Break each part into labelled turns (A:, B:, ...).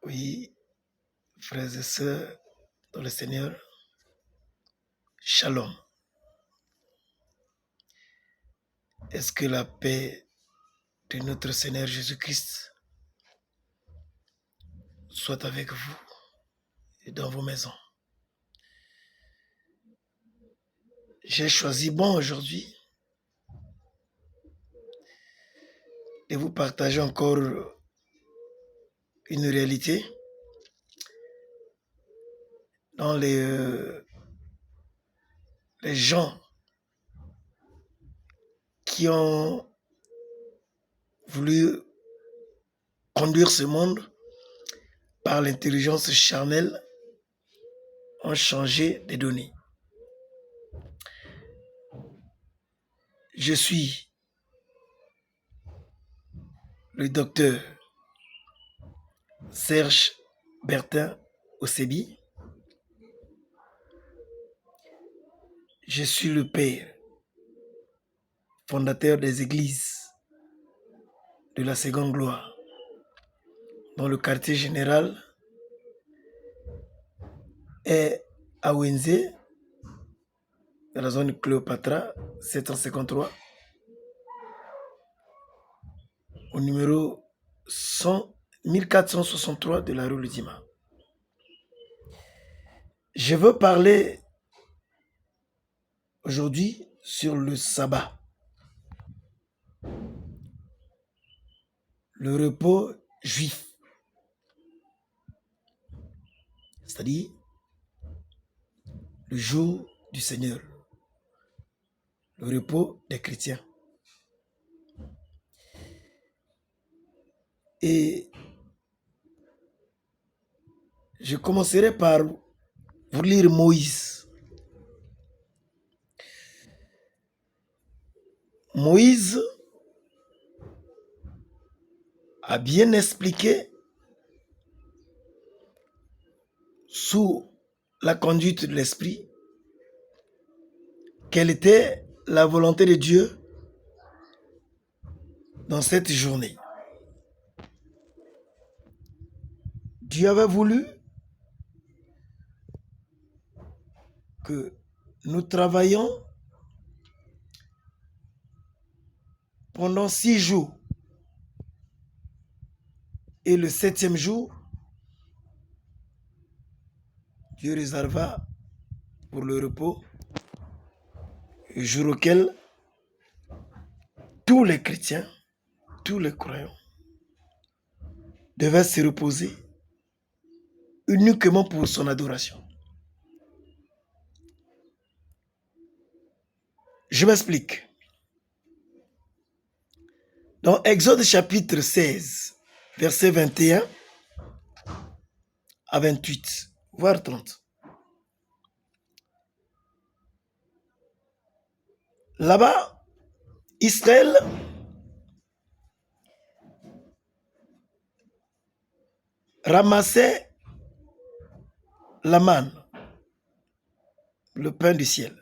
A: Oui, frères et sœurs dans le Seigneur, Shalom. Est-ce que la paix de notre Seigneur Jésus-Christ soit avec vous et dans vos maisons? J'ai choisi aujourd'hui de vous partager encore une réalité dans les gens qui ont voulu conduire ce monde par l'intelligence charnelle ont changé des données. Je suis le docteur Serge Bertin Osebi. Je suis le père fondateur des églises de la Seconde Gloire dans le quartier général est à Wenze, dans la zone Cléopatra 753, au numéro 1463 de la rue Ludima. Je veux parler aujourd'hui sur le sabbat, le repos juif, c'est-à-dire le jour du Seigneur, le repos des chrétiens. Et je commencerai par vous lire Moïse. Moïse a bien expliqué sous la conduite de l'Esprit quelle était la volonté de Dieu dans cette journée. Dieu avait voulu que nous travaillions pendant 6 jours et le 7e jour, Dieu réserva pour le repos, le jour auquel tous les chrétiens, tous les croyants devaient se reposer uniquement pour son adoration. Je m'explique. Dans Exode chapitre 16, versets 21 à 28, voire 30. Là-bas, Israël ramassait la manne, le pain du ciel.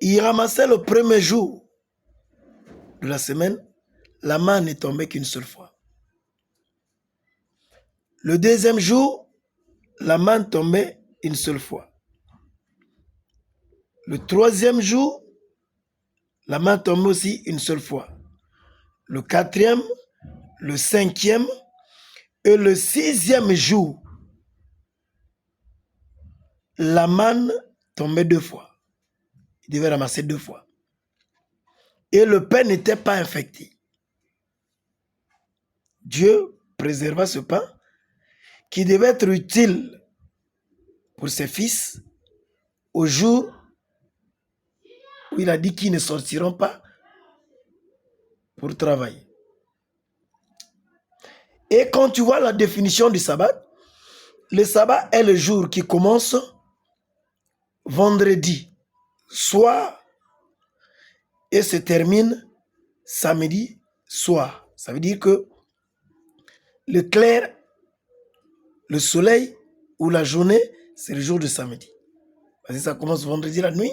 A: Il ramassait le premier jour de la semaine, la manne ne tombait qu'une seule fois. Le deuxième jour, la manne tombait une seule fois. Le troisième jour, la manne tombait aussi une seule fois. Le quatrième, le cinquième et le 6e jour, la manne tombait 2 fois. Il devait ramasser 2 fois. Et le pain n'était pas infecté. Dieu préserva ce pain qui devait être utile pour ses fils au jour où il a dit qu'ils ne sortiront pas pour travailler. Et quand tu vois la définition du sabbat, le sabbat est le jour qui commence vendredi soir et se termine samedi soir. Ça veut dire que le clair, le soleil ou la journée, c'est le jour de samedi. Parce que ça commence vendredi la nuit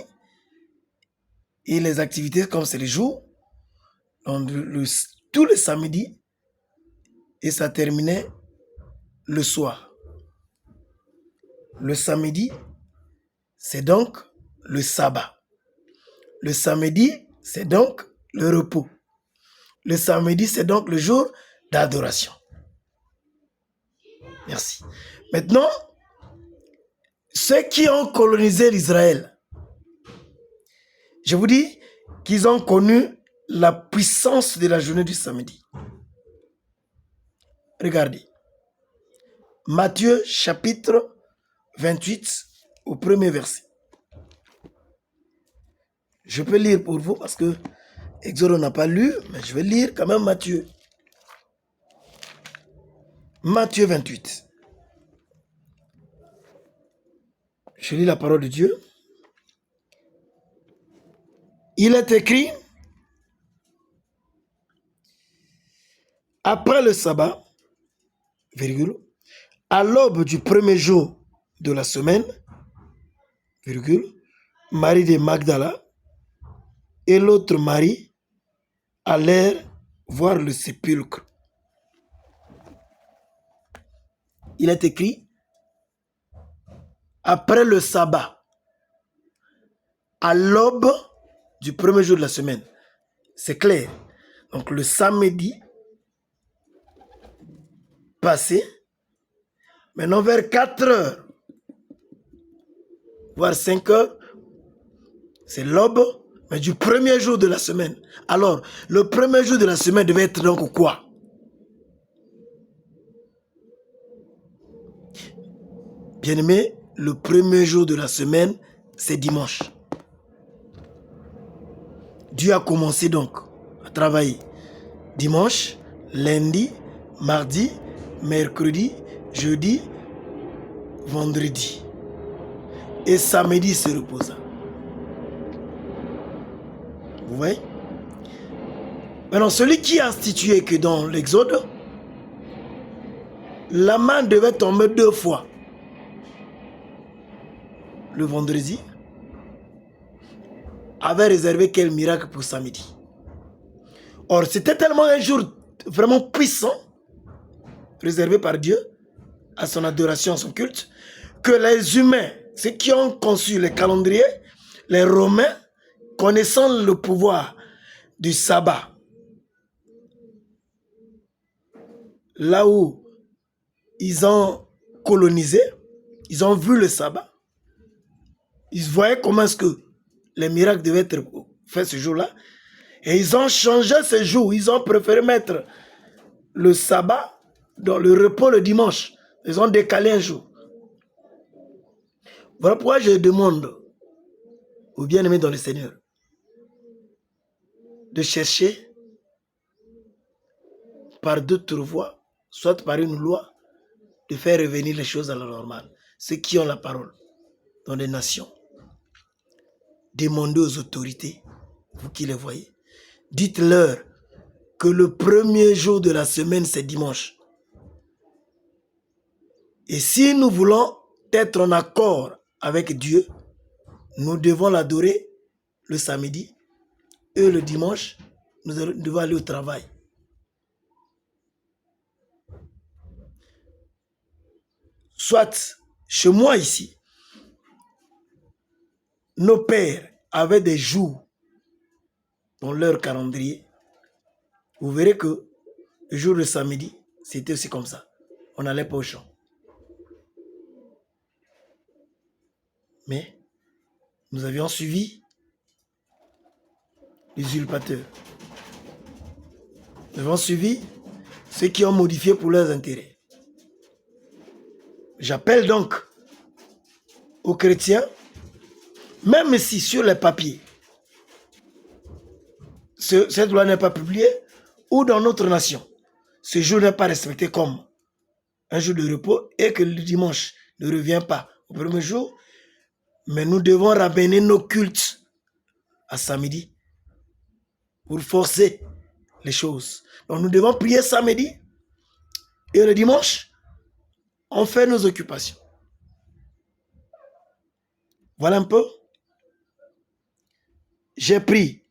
A: et les activités, comme c'est les jours, donc tous les samedis, et ça terminait le soir. Le samedi, c'est donc le sabbat. Le samedi, c'est donc le repos. Le samedi, c'est donc le jour d'adoration. Merci. Maintenant, ceux qui ont colonisé l'Israël, je vous dis qu'ils ont connu la puissance de la journée du samedi. Regardez. Matthieu chapitre 28 au premier verset. Je peux lire pour vous parce que Exode n'a pas lu, mais je vais lire quand même Matthieu. Matthieu 28. Je lis la parole de Dieu. Il est écrit, après le sabbat, virgule, à l'aube du premier jour de la semaine, virgule, Marie de Magdala et l'autre Marie allèrent voir le sépulcre. Il est écrit, après le sabbat, à l'aube du premier jour de la semaine. C'est clair. Donc le samedi passé, maintenant vers 4 heures, voire 5 heures, c'est l'aube, mais du premier jour de la semaine. Alors, le premier jour de la semaine devait être donc quoi? Bien-aimé, le premier jour de la semaine, c'est dimanche. Dieu a commencé donc à travailler dimanche, lundi, mardi, mercredi, jeudi, vendredi. Et samedi se reposa. Vous voyez? Maintenant, celui qui a institué que dans l'Exode, la main devait tomber 2 fois. Le vendredi, avait réservé quel miracle pour samedi. Or, c'était tellement un jour vraiment puissant, réservé par Dieu à son adoration, à son culte, que les humains, ceux qui ont conçu les calendriers, les Romains, connaissant le pouvoir du sabbat, là où ils ont colonisé, ils ont vu le sabbat, ils voyaient comment est-ce que les miracles devaient être faits ce jour-là, et ils ont changé ce jour, ils ont préféré mettre le sabbat dans le repos le dimanche, ils ont décalé un jour. Voilà pourquoi je demande aux bien-aimés dans le Seigneur de chercher par d'autres voies, soit par une loi, de faire revenir les choses à la normale. Ceux qui ont la parole dans les nations, demandez aux autorités, vous qui les voyez, dites-leur que le premier jour de la semaine, c'est dimanche. Et si nous voulons être en accord avec Dieu, nous devons l'adorer le samedi et le dimanche, nous devons aller au travail. Soit, chez moi ici, nos pères avaient des jours dans leur calendrier. Vous verrez que le jour de samedi, c'était aussi comme ça. On n'allait pas au champ. Mais nous avions suivi les usurpateurs. Nous avons suivi ceux qui ont modifié pour leurs intérêts. J'appelle donc aux chrétiens, même si sur les papiers, cette loi n'est pas publiée, ou dans notre nation, ce jour n'est pas respecté comme un jour de repos et que le dimanche ne revient pas au premier jour, mais nous devons ramener nos cultes à samedi pour forcer les choses. Donc nous devons prier samedi et le dimanche, on fait nos occupations. Voilà un peu. J'ai pris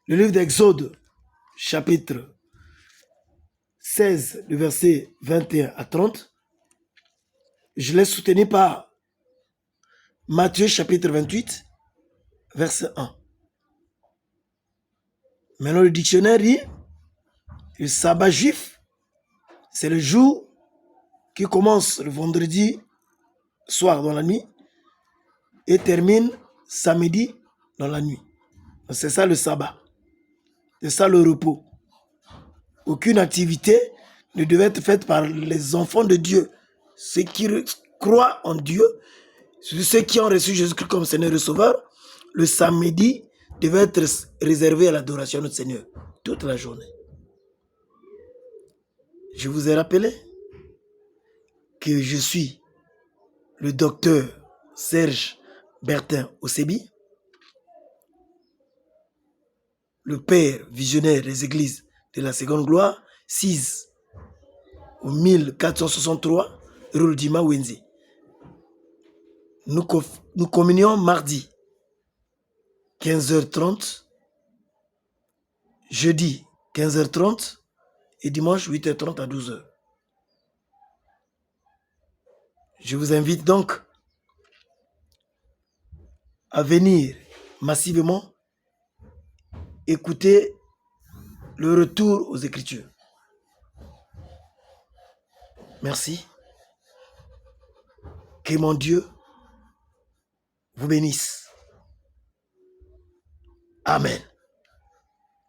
A: le livre d'Exode, chapitre 16, le verset 21 à 30. Je l'ai soutenu par Matthieu chapitre 28, verset 1. Maintenant, le dictionnaire dit, le sabbat juif, c'est le jour qui commence le vendredi soir dans la nuit et termine samedi dans la nuit. C'est ça le sabbat. C'est ça le repos. Aucune activité ne devait être faite par les enfants de Dieu, ceux qui croient en Dieu, ceux qui ont reçu Jésus-Christ comme Seigneur et Sauveur. Le samedi devait être réservé à l'adoration de notre Seigneur toute la journée. Je vous ai rappelé que je suis le docteur Serge Bertin Osebi, le père visionnaire des églises de la Seconde Gloire, 6 au 1463, rue Dima Wenzi. Nous communions mardi 15h30, jeudi 15h30 et dimanche 8h30 à 12h. Je vous invite donc à venir massivement écouter le retour aux Écritures. Merci. Que mon Dieu vous bénisse. Amen.